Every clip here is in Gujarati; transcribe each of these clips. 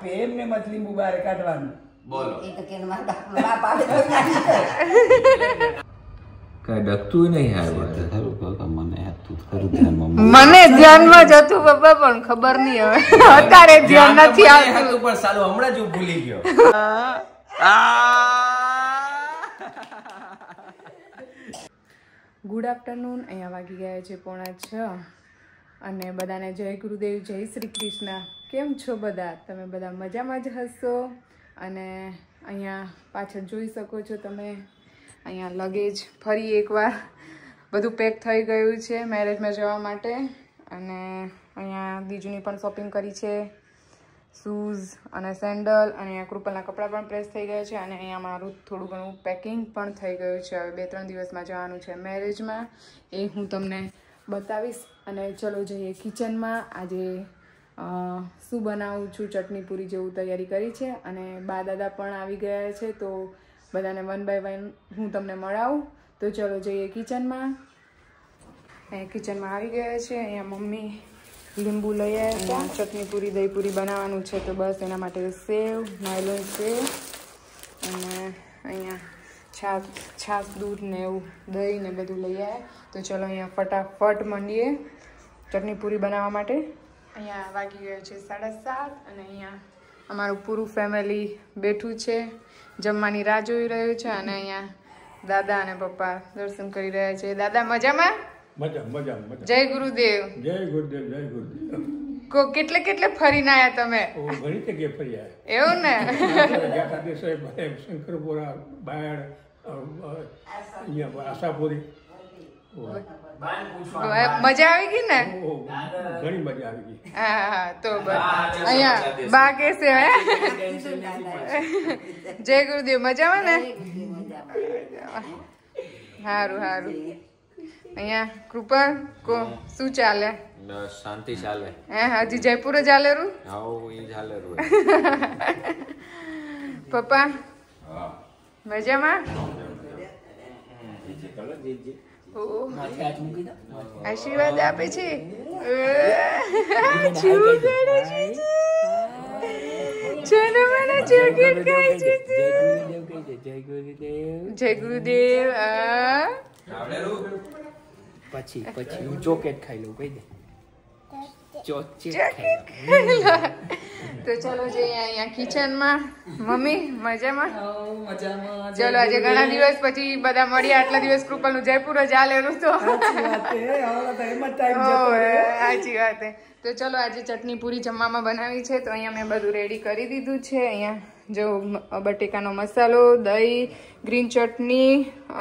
કે એમને મત લીંબુ બહાર કાઢવાનું. બોલો એ તો કે મારા બાપ આવે તો કઈ ડકતું નહીં યાર મને ધ્યાનમાં જ હતું પપ્પા પણ ખબર નહીં હવે અત્યારે ધ્યાન નથી આવતું પણ સાલું હમણાં જ હું ભૂલી ગયો. Good afternoon. અહીંયા વાગી ગયા છે 6:45 અને બધાને જય ગુરુદેવ, જય શ્રી કૃષ્ણ. કેમ છો બધા? તમે બધા મજામાં જ હશો. અને અહીંયા પાછળ જોઈ શકો છો તમે, અહીંયા લગેજ ફરી એકવાર બધું પેક થઈ ગયું છે મેરેજમાં જવા માટે. અને અહીંયા બીજુની પણ શોપિંગ કરી છે, શૂઝ અને સેન્ડલ. અને અહીંયા કૃપલના કપડાં પણ પ્રેસ થઈ ગયા છે. અને અહીંયા મારું થોડું ઘણું પેકિંગ પણ થઈ ગયું છે. હવે 2-3 દિવસમાં જવાનું છે મેરેજમાં, એ હું તમને બતાવીશ. અને ચલો જઈએ કિચનમાં. આજે શું બનાવું છું, ચટણી પૂરી જેવું તૈયારી કરી છે. અને બા દાદા પણ આવી ગયા છે, તો બધાને 1 by 1 હું તમને મળાવું. તો ચલો જઈએ કિચનમાં. અહીંયા કિચનમાં આવી ગયા છે. અહીંયા મમ્મી લીંબુ લઈ આવ્યા હતા. ચટણી પૂરી, દહીં પૂરી બનાવવાનું છે, તો બસ એના માટે સેવ, નાયલોન સેવ અને અહીંયા છાશ દૂધ ને એવું દહીં ને બધું લઈ આવ્યા. તો ચલો અહીંયા ફટાફટ માંડીએ ચટણી પૂરી બનાવવા માટે. અહીંયા વાગી ગયો છે 7:30 અને અહીંયા અમારું પૂરું ફેમિલી બેઠું છે, જમવાની રાહ જોઈ રહ્યું છે. અને અહીંયા દાદા અને પપ્પા દર્શન કરી રહ્યા છે. દાદા મજામાં? મજા. જય ગુરુદેવ. જય ગુરુદેવ. કેટલે ફરીને આયા તમે? ઘણી જગ્યાએ ફર્યા. એવું ને? શંકરપુરા, બાયડ, અહીંયા આશાપુરી. મજા આવી ગઈ ને? ઘણી મજા આવી ગઈ. હા તો બસ અહીંયા બા કે છે જય ગુરુદેવ. મજામાં ને? સારું. અહીંયા કૃપા શું ચાલે? બસ શાંતિ ચાલે. હજી જયપુર જ ચાલેરું? હાઉ ઈ ચાલેરું. પપ્પા મજામાં? આશીર્વાદ આપે છે. જય ગુરુદેવ. પછી હું ચોકેટ ખાઈ લઉં, કહી દે. તો ચલો જઈએ અહીંયા કિચનમાં. મમ્મી મજામાં? ચલો આજે ઘણા દિવસ પછી બધા મળ્યા. આટલા દિવસ કૃપલનું જયપુર જ આલેલું તો સાચી વાત. તો ચલો આજે ચટણી પૂરી જમવામાં બનાવી છે, તો અહીંયા મેં બધું રેડી કરી દીધું છે. અહીંયા જો બટેકાનો મસાલો, દહીં, ગ્રીન ચટણી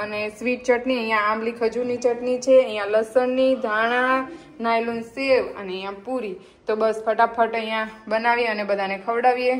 અને સ્વીટ ચટણી. અહીંયા આંબલી ખજૂરની ચટણી છે, અહીંયા લસણની, ધાણા, નાયલોન સેવ અને અહીંયા પૂરી. તો બસ ફટાફટ અહીંયા બનાવીએ અને બધાને ખવડાવીએ.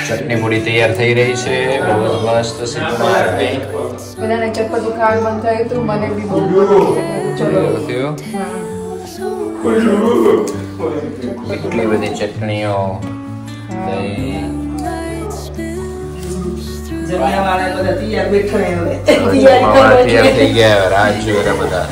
ચટણી પૂરી તૈયાર થઈ રહી છે. બહુ મસ્ત સીધું બધાને ચટપટું ખાવાનું મન થયું હતું, મને બી બહુ એટલી બધી ચટણીઓ. તૈયાર થઈ ગયા. રાત જોઈ બધા.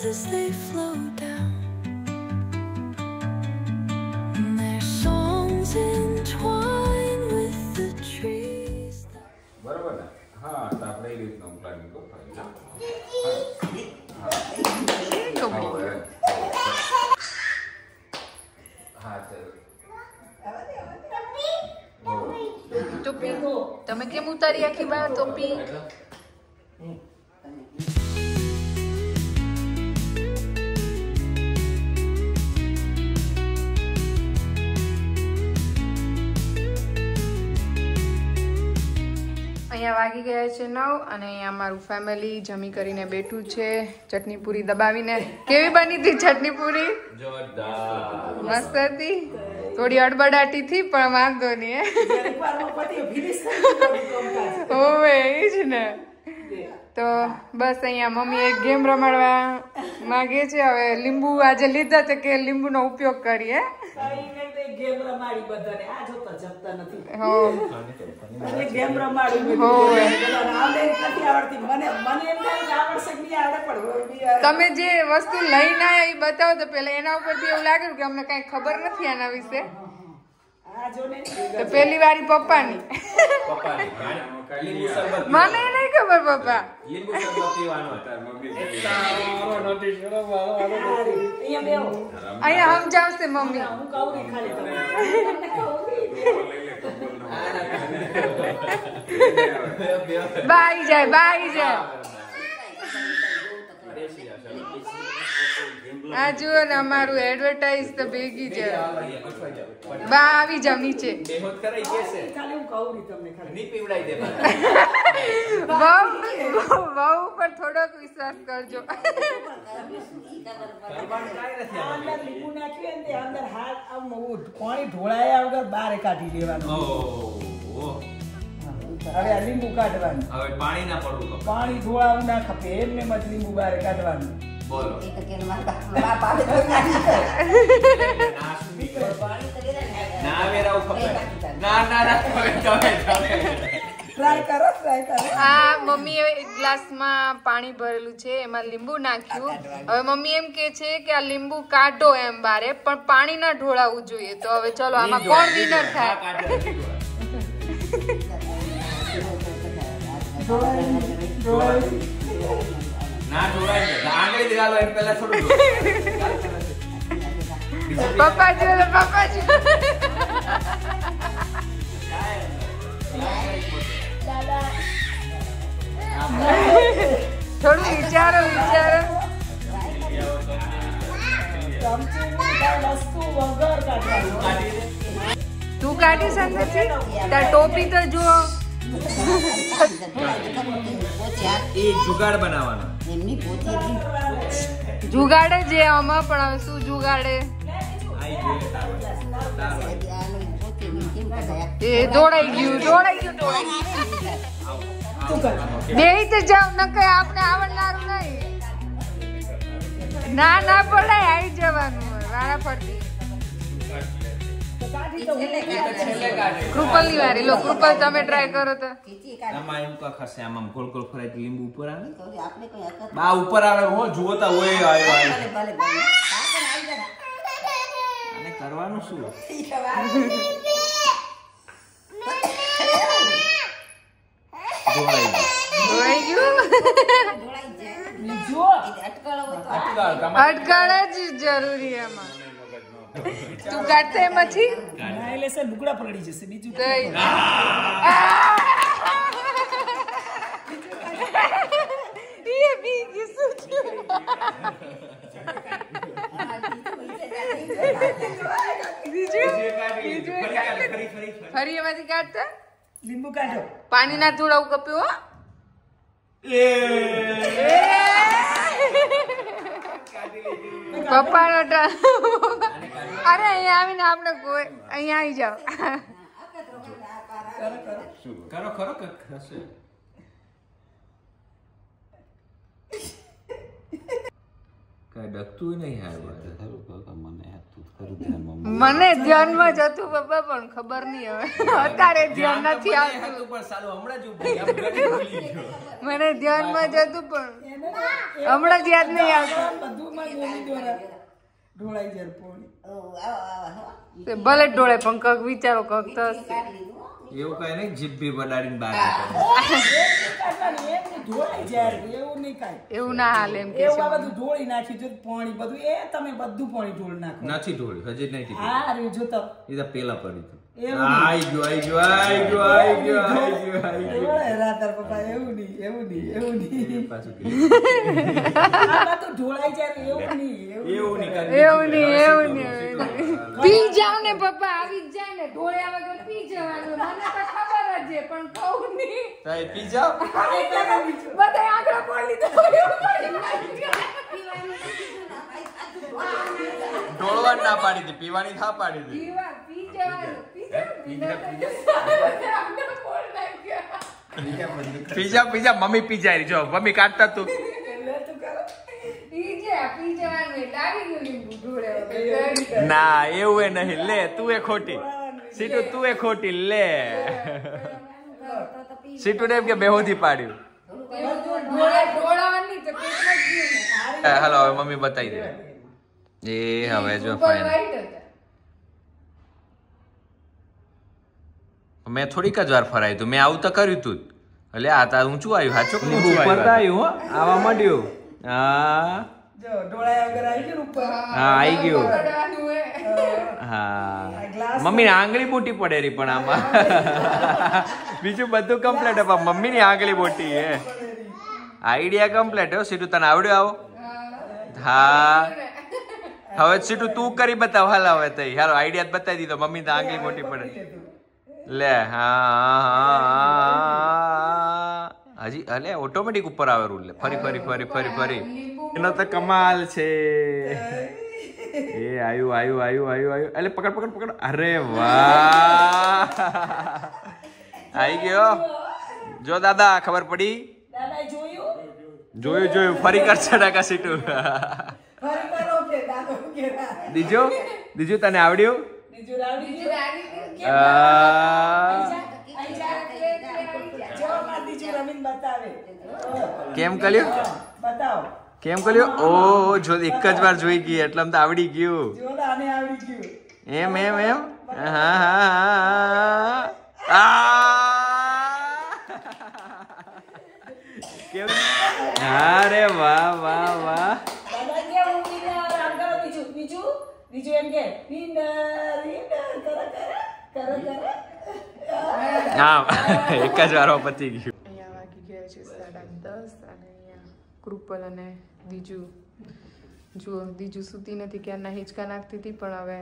as they flow down, and their songs entwine with the trees. બરોબર ને? હા તો આપણે એ રીતના પ્લાનિંગ કરતા હા ટોપી તમે કેમ ઉતારી આખી બહાર ટોપી? અહીંયા વાગી ગયા છે 9 અને અહીંયા અમારું ફેમિલી જમી કરીને બેઠું છે ચટણી પૂરી દબાવીને. કેવી બની હતી ચટણી પૂરી? જોરદાર મસ્ત હતી. થોડી અડબડાટી થી પણ વાંધો નહીં. ઓવે એ જ ને. તો બસ અહીંયા મમ્મી એક ગેમ રમાડવા માંગે છે. હવે લીંબુ આજે લીધા છે કે લીંબુનો ઉપયોગ કરીએ. ગેમ રમાડી બધાને આ જોતા જપતા નથી. હો એટલે ગેમ રમાડી બધી. આવડે નથી આવડતી. મને એમ થાય આવડશે કે નહીં આવડે પણ તમે જે વસ્તુ લઈને આયા એ બતાવો તો પેલા એના ઉપરથી એવું લાગે કે અમને કઈ ખબર નથી આના વિશે. આ જો ને તો પહેલી વારી પપ્પાની. લીંબુ શરબત મને નહીં ખબર પપ્પા. લીંબુ શરબત પીવાનો હતા મમ્મી અહીંયા બેહો. અહીંયા સમજાવશે મમ્મી. હું કહું ને ખાલી તમે બાઈ જાય બાઈ જાય. આ જુઓ ને અમારું એડવર્ટાઇઝ તો ભેગી છે. બા આવી જાવ નીચે. બેહોત કરાઈ કેસે ખાલી હું કહું ને તમને ખાલી ની પીવડાઈ દે બહુ ઉપર થોડોક વિશ્વાસ કરજો. અંદર લીંબુ નાખ્યું ને અંદર હાથ આમ પાણી ઢોળાયા વગર બહાર કાઢી લેવાનું. ઓહો હવે આ લીંબુ કાઢવાનું. હવે પાણી ના પડવું તો પાણી ઢોળાવું ના ખપે એમને જ લીંબુ બહાર કાઢવાનું. બોલો ના વેરાવ ખબર ના ના ના તમે ટ્રાય કરો ટ્રાય કરો. આ મમ્મીએ એક ગ્લાસમાં પાણી ભરેલું છે એમાં લીંબુ નાખ્યું. હવે મમ્મી એમ કે છે કે આ લીંબુ કાઢો એમ બારે પણ પાણી ના ઢોળાવવું જોઈએ. તો હવે ચલો આમાં કોણ વિનર થાય? ના જોડાય આંગળી દિવાલો એક પહેલા થોડું પપ્પા જો પપ્પા જો. થોડું વિચારો વિચારો. વસ્તુ વગર કાઢવાનું. તું કાઢીશ અંદરથી? તાર ટોપી તો જુઓ. એ જુગાડ બનાવવાનો એમની પોતે જુગાડે જે આમાં પણ હવે શું જુગાડે? એ દોડાઈ ગયું દોડાઈ ગયું દોડાઈ ગયું. બે તો જાવ નકે આપણે આવડનારું નહીં. ના ના પડાય આવી જવાનું હોય વારા ફરતી. કૃપલ ની વારી લો. કૃપલ તમે ટ્રાય કરો તો. આમાં એમ કા ખસે આમાં ગોળ ગોળ ફરાય લીંબુ ઉપર આવે બા ઉપર આવે હો જોતા હોય આવ્યો અને કરવાનું શું દોડાઈ ગયું. અટકળ જ જરૂરી એમાં. તું કાઢતે એમાંથી ના એટલે સર લુગડા પલળી જશે બીજું એ બીજી શું થયું? ફરી એમાંથી કાઢતા લીંબુ કાઢો. પાણી ના થોડા કપ્યું. પપ્પા નો અરે અહીંયા આવીને આપણે કોઈ અહીંયા આવી જાઓ. કરો ખરો કે ખસે કઈ ડકતું નહીં મને ધ્યાનમાં જ હતું પપ્પા પણ ખબર નહીં હવે અત્યારે ધ્યાન નથી આવતું. મને ધ્યાનમાં જ હતું પણ હમણાં જ યાદ નહીં આવતું. બધું મારી મમ્મી દ્વારા ઢોળાઈ જાય પોણી. તે ભલે જ ઢોળે પણ કક વિચારો કક તો હશે. એવું કઈ નહીં જીભી બડાડીને બહાર ઢોળાઈ જાય એવું નહીં કાંઈ. એવું ના હાલે એમ કે એવું છે. આ બધું ઢોળી નાખ્યું જો પાણી બધું એ તમે બધું પાણી ઢોળી નાખો. નથી ઢોળ્યું હજી નહીં ઢોળ્યું. હા રહ્યું જો તો એ તો પેલા પડી હતું. એવું આઈ ગયો આઈ ગયો આઈ ગયો આઈ ગયો આઈ ગયો આઈ ગયો ઢોળાય રાતર પપ્પા એવું નહીં એવું નહીં એવું નહીં પાછું આ બધું ઢોળાઈ જાય એવું નહીં એવું નહીં એવું નહીં એવું નહીં પી જાવ ને પપ્પા આવી જ જાય ને ઢોળ્યા વગર પી જવાનું. મને તો ખબર જ છે પણ કહું નહીં. તાઈ પી જાઓ. બધા આંકડા પડી તો ઢોળવાની ના પાડી હતી પીવાની ના પાડી હતી. પીવા પી જવાનું પી પીજા પીજા મમ્મી પીજાય જો મમ્મી કાઢતા તું ના એવું એ નહીં લે તું એ ખોટી સીટુ તું એ ખોટી લે સીટુ ને એમ કે બેહોદી પાડ્યું. હાલો હવે મમ્મી બતાવી દે. એ હવે જો ફાઈન મેં થોડીક જ વાર ફરાયું તું મેં આવું તો કર્યું તું એટલે આ તા ઊંચું આવ્યું સાચું ઉપર આવ્યું હો આવા માંડ્યું. હા જો ઢોળાયા વગર આવી ગયું ઉપર. હા આવી ગયું. હા મમ્મી આંગળી મોટી પડે રહી પણ આમાં બીજું બધું કમ્પ્લીટ પણ મમ્મી ની આંગળી મોટી હે. આઈડિયા કમ્પ્લીટ હો સીટું તને આવડ્યું આવો. હા હવે સીટું તું કરી બતાવ હાલ હવે તઈ હાલો આઈડિયા બતાવી દીધો મમ્મી તો આંગળી મોટી પડે લે. હા હજી અલે ઓટોમેટિક ઉપર આવે રૂલ ફરી ફરી ફરી ફરી ફરી એનો તો કમાલ છે. એ આયુ આયુ આયુ આયુ આયુ એટલે પકડ પકડ પકડ. અરે વાહ આવી ગયો જો દાદા ખબર પડી. દાદાએ જોયું જોયું જોયું ફરી કરશે ડાકા સીટું. ફરી કરો કે દાદો કે ના. બીજું બીજું તને આવડ્યું. બીજું રાવડી જો માર બીજું રમીન બતાવે કેમ કર્યું બતાવો કેમ કર્યું. ઓ જો એક જ વાર જોઈ ગઈ એટલે આમ તો આવડી ગયું. જો આને આવડી ગયું. એમ એમ એમ હા હા હા કેવું. અરે વાહ વાહ વાહ. દાદા કે હું વિનર આમ કરો બીજું બીજું બીજું એમ કે વિનર વિનર કરો કરો કરો કરો. હા એક જ વારમાં પતી ગયું. અહીંયા વાગી ગયા છે 10:30 અને અહીંયા કૃપલ અને દીજુ જુઓ દીજુ સૂતી નથી ક્યારના હિંચકા નાખતી હતી પણ હવે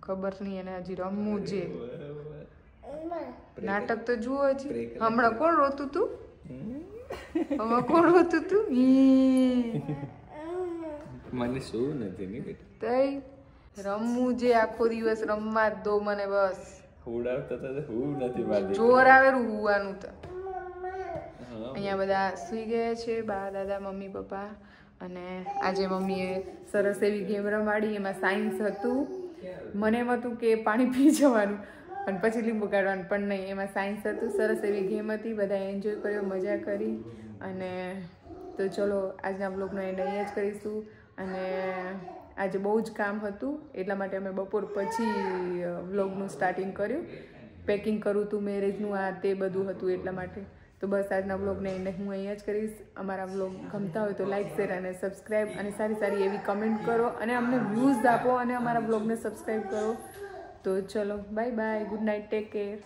ખબર નહીં એને હજી રમવું છે. નાટક તો જુઓ હજી. હમણાં કોણ રોતું તું હમણાં કોણ રોતું તું મને શું નથી ને તઈ રમવું છે આખો દિવસ રમવા જ દો મને બસ. ઉડાવતા તો હું નથી વાદી. જોર આવેલું હુવાનું તો. અહીંયા બધા સૂઈ ગયા છે બા દાદા મમ્મી પપ્પા અને આજે મમ્મીએ સરસ એવી ગેમ રમાડી. એમાં સાયન્સ હતું મને એમ હતું કે પાણી પી જવાનું અને પછી લીંબુ કાઢવાનું પણ નહીં એમાં સાયન્સ હતું. સરસ એવી ગેમ હતી બધા એન્જોય કર્યો મજા કરી અને તો ચલો આજના બ્લોગનો એન્ડ અહીંયા જ કરીશું. અને આજે બહુ જ કામ હતું એટલા માટે અમે બપોર પછી વ્લોગનું સ્ટાર્ટિંગ કર્યું. પેકિંગ કરું હતું મેરેજનું આ તે બધું હતું એટલા માટે. તો બસ આજના વ્લોગને એન્ડ હું અહીંયા જ કરીશ. અમારા વ્લોગ ગમતા હોય તો લાઇક શેર અને સબસ્ક્રાઈબ અને સારી સારી એવી કમેન્ટ કરો અને અમને વ્યૂઝ આપો અને અમારા વ્લોગને સબસ્ક્રાઈબ કરો. તો ચલો bye bye good night take care.